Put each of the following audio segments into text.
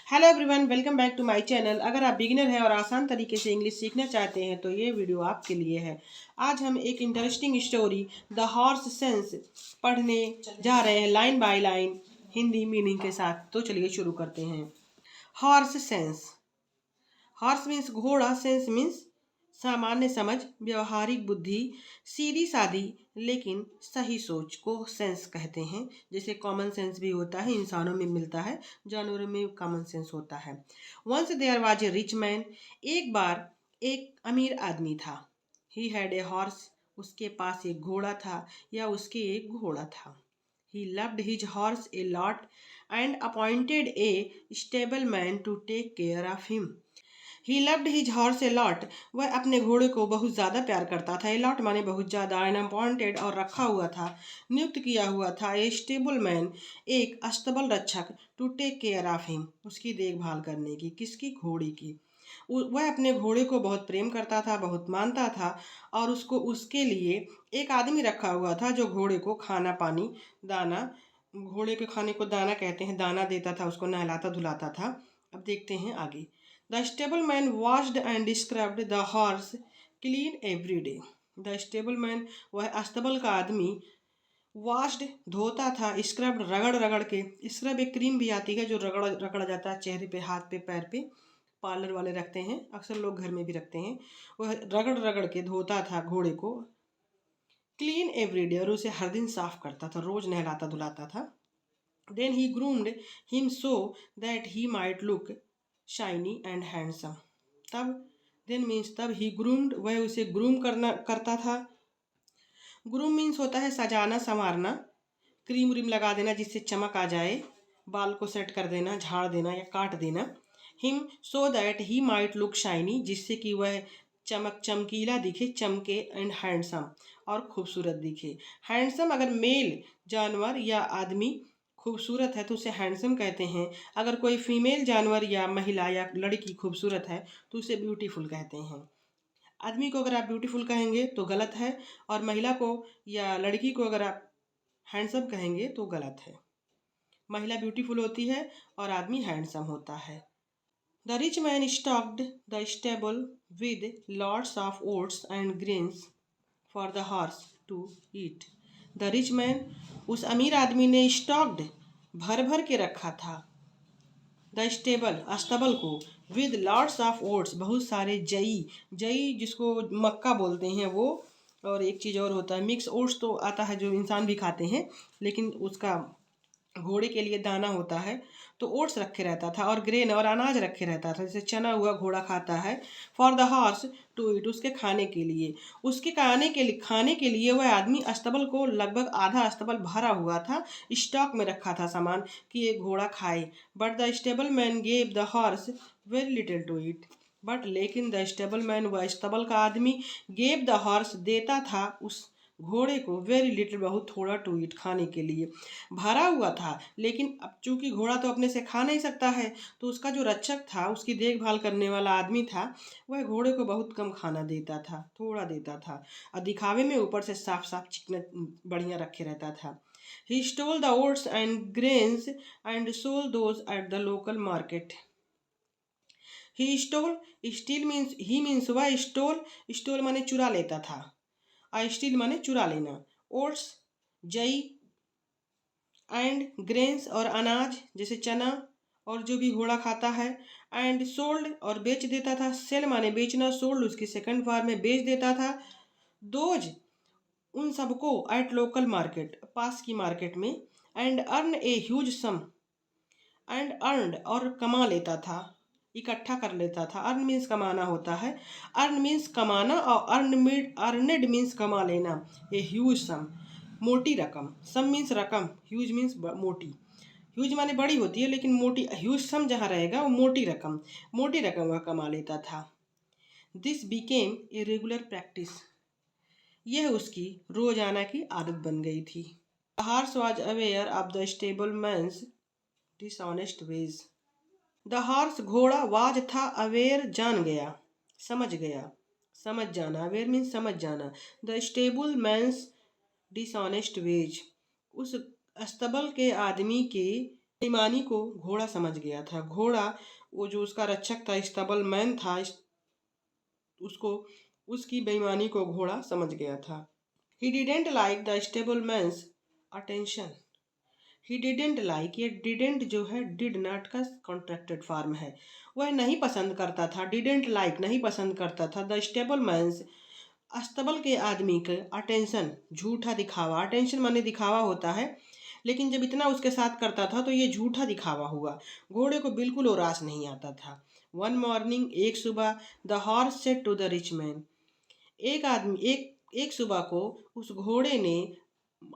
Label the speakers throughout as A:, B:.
A: Hello everyone, welcome back to my channel. अगर आप beginner हैं और आसान तरीके से इंग्लिश सीखना चाहते हैं तो ये वीडियो आपके लिए है। आज हम एक interesting story the horse sense पढ़ने जा रहे हैं, line by line Hindi meaning के साथ। तो चलिए शुरू करते हैं। Horse sense. हॉर्स मीन्स घोड़ा, सेंस मीन्स सामान्य समझ, व्यवहारिक बुद्धि, सीधी सादी लेकिन सही सोच को सेंस कहते हैं। जैसे कॉमन सेंस भी होता है, इंसानों में मिलता है, जानवरों में कॉमन सेंस होता है। Once there was a rich man. एक बार एक अमीर आदमी था। He had a horse. उसके पास एक घोड़ा था या उसके एक घोड़ा था। He loved his horse a lot and appointed a stable man to take care of him. He loved his horse a lot. वह अपने घोड़े को बहुत ज़्यादा प्यार करता था। ए लॉट माने बहुत ज़्यादा। एंड अपॉइंटेड और रखा हुआ था, नियुक्त किया हुआ था। ए स्टेबल मैन एक अस्तबल रक्षक। To take care of him उसकी देखभाल करने की। किसकी? घोड़े की। वह अपने घोड़े को बहुत प्रेम करता था, बहुत मानता था और उसके लिए एक आदमी रखा हुआ था जो घोड़े को खाना पानी दाना, घोड़े के खाने को दाना कहते हैं, दाना देता था, उसको नहलाता धुलाता था। अब देखते हैं आगे। The stableman washed and scrubbed the horse clean every day. The stableman वह अस्तबल का आदमी, washed धोता था, scrubbed रगड़ रगड़ के। स्क्रब एक क्रीम भी आती है जो रगड़ रगड़ा जाता है चेहरे पे, हाथ पे, पैर पे। पार्लर वाले रखते हैं, अक्सर लोग घर में भी रखते हैं। वह रगड़ रगड़ के धोता था घोड़े को। क्लीन एवरी डे और उसे हर दिन साफ करता था, रोज नहलाता धुलाता था। Then he groomed him so that he might look shiny and handsome. तब देन मीन्स तब ही ग्रूम्ड, वह उसे ग्रूम करता था। ग्रूम मीन्स होता है सजाना संवारना, क्रीम व्रीम लगा देना जिससे चमक आ जाए, बाल को सेट कर देना, झाड़ देना या काट देना। Him so that he might look shiny जिससे कि वह चमकीला दिखे, चमके, एंड हैंडसम और खूबसूरत दिखे। हैंडसम अगर मेल जानवर या आदमी खूबसूरत है तो उसे हैंडसम कहते हैं। अगर कोई फीमेल जानवर या महिला या लड़की खूबसूरत है तो उसे ब्यूटीफुल कहते हैं। आदमी को अगर आप ब्यूटीफुल कहेंगे तो गलत है, और महिला को या लड़की को अगर आप हैंडसम कहेंगे तो गलत है। महिला ब्यूटीफुल होती है और आदमी हैंडसम होता है। The rich man stocked the stable with lots of oats and grains for the horse to eat. The rich man उस अमीर आदमी ने स्टॉक्ड भर भर के रखा था, द स्टेबल अस्तबल को, विद लॉट्स ऑफ ओट्स बहुत सारे जई, जई जिसको मक्का बोलते हैं वो, और एक चीज़ और होता है मिक्स ओट्स तो आता है जो इंसान भी खाते हैं, लेकिन उसका घोड़े के लिए दाना होता है तो ओट्स रखे रहता था, और ग्रेन और अनाज रखे रहता था, जैसे चना हुआ घोड़ा खाता है। For the horse to eat उसके खाने के लिए, उसके खाने के लिए वह आदमी अस्तबल को लगभग आधा अस्तबल भरा हुआ था, स्टॉक में रखा था सामान कि एक घोड़ा खाए। But the stable man gave the horse very little to eat. But लेकिन द स्टेबल मैन वह अस्तबल का आदमी, गेव द हॉर्स देता था उस घोड़े को, वेरी लिटिल बहुत थोड़ा, टू ईट खाने के लिए। भरा हुआ था लेकिन अब चूंकि घोड़ा तो अपने से खा नहीं सकता है तो उसका जो रक्षक था, उसकी देखभाल करने वाला आदमी था, वह घोड़े को बहुत कम खाना देता था, थोड़ा देता था, और दिखावे में ऊपर से साफ साफ चिकना बढ़िया रखे रहता था। He stole the oats and grains and sold those at the local market. He stole, steel means he means वह स्टोल, स्टोल माने चुरा लेता था, और स्टील माने चुरा लेना। ओट्स जई, एंड ग्रेन्स और अनाज जैसे चना और जो भी घोड़ा खाता है, एंड सोल्ड और बेच देता था। सेल माने बेचना, सोल्ड उसकी सेकंड फॉर्म में बेच देता था। दोज उन सबको, एट लोकल मार्केट पास की मार्केट में, and earn a huge sum, and earned और कमा लेता था, इकट्ठा कर लेता था। अर्न मीन्स कमाना होता है, अर्न मीन्स कमाना, और अर्नेड मीन्स कमा लेना। ए ह्यूज सम मोटी रकम, सम मीन्स रकम, ह्यूज मीन्स मोटी। ह्यूज माने बड़ी होती है लेकिन मोटी, ह्यूज सम जहाँ रहेगा वो मोटी रकम, मोटी रकम वह कमा लेता था। This became a regular practice, यह उसकी रोजाना की आदत बन गई थी। The horse was aware of the stable man's dishonest ways. The horse घोड़ा, वाज था, अवेयर जान गया, समझ गया, समझ जाना, अवेयर मीन्स समझ जाना। The stable man's dishonest ways उस अस्तबल के आदमी के बेईमानी को घोड़ा समझ गया था। घोड़ा, वो जो उसका रक्षक था, स्टेबल मैन था, उसको उसकी बेईमानी को घोड़ा समझ गया था। He didn't like the stable man's attention. He didn't like, ये डिडेंट जो है डिड नॉट का कॉन्ट्रैक्टेड फॉर्म है। वह नहीं पसंद करता था, डिडेंट लाइक नहीं पसंद करता था, द स्टेबल मैन्स अस्तबल के आदमी के अटेंशन, झूठा दिखावा। अटेंशन माने दिखावा होता है, लेकिन जब इतना उसके साथ करता था तो ये झूठा दिखावा हुआ। घोड़े को बिल्कुल और रास नहीं आता था। वन मॉर्निंग, एक सुबह, the horse said to the rich man, एक सुबह को उस घोड़े ने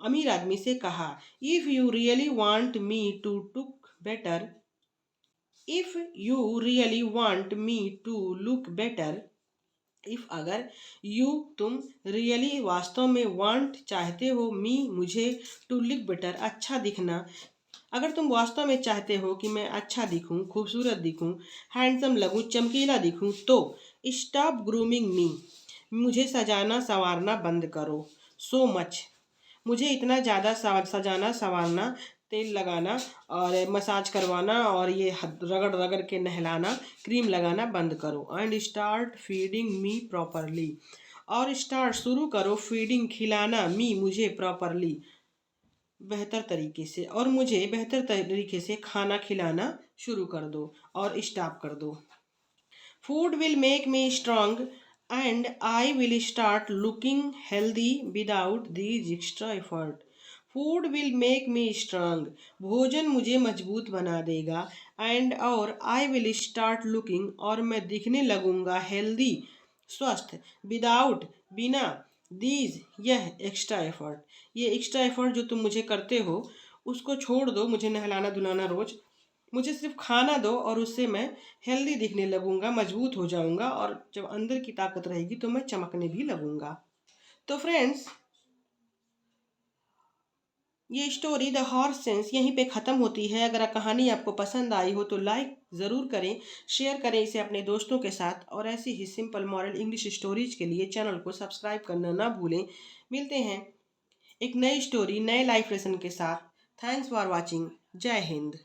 A: अमीर आदमी से कहा, if you really want me to look better, if you really want me to look better, if अगर, यू तुम, रियली वास्तव में, वांट चाहते हो, मी मुझे, टू लुक बेटर अच्छा दिखना, अगर तुम वास्तव में चाहते हो कि मैं अच्छा दिखूं, खूबसूरत दिखूं, हैंडसम लगूं, चमकीला दिखूं, तो स्टॉप ग्रूमिंग मी, मुझे सजाना संवारना बंद करो। सो मच, मुझे इतना ज़्यादा सजाना संवारना, तेल लगाना और मसाज करवाना और ये रगड़ रगड़ के नहलाना, क्रीम लगाना बंद करो। And start feeding me properly, और स्टार्ट शुरू करो, फीडिंग खिलाना, मी मुझे, प्रॉपरली बेहतर तरीके से, और मुझे बेहतर तरीके से खाना खिलाना शुरू कर दो और स्टॉप कर दो। Food will make me strong and I will start looking healthy without these extra effort. Food will make me strong, भोजन मुझे मजबूत बना देगा, एंड और आई विल स्टार्ट लुकिंग, और मैं दिखने लगूंगा, हेल्दी स्वस्थ, विदाउट बिना, दीज यह एक्स्ट्रा एफर्ट, ये एक्स्ट्रा एफर्ट जो तुम मुझे करते हो उसको छोड़ दो, मुझे नहलाना धुलाना रोज, मुझे सिर्फ खाना दो और उससे मैं हेल्दी दिखने लगूंगा, मजबूत हो जाऊंगा, और जब अंदर की ताकत रहेगी तो मैं चमकने भी लगूंगा। तो फ्रेंड्स, ये स्टोरी द हॉर्स सेंस यहीं पे ख़त्म होती है। अगर कहानी आपको पसंद आई हो तो लाइक ज़रूर करें, शेयर करें इसे अपने दोस्तों के साथ, और ऐसी ही सिंपल मॉरल इंग्लिश स्टोरीज के लिए चैनल को सब्सक्राइब करना ना भूलें। मिलते हैं एक नई स्टोरी, नए लाइफ लेसन के साथ। Thanks for watching. जय हिंद।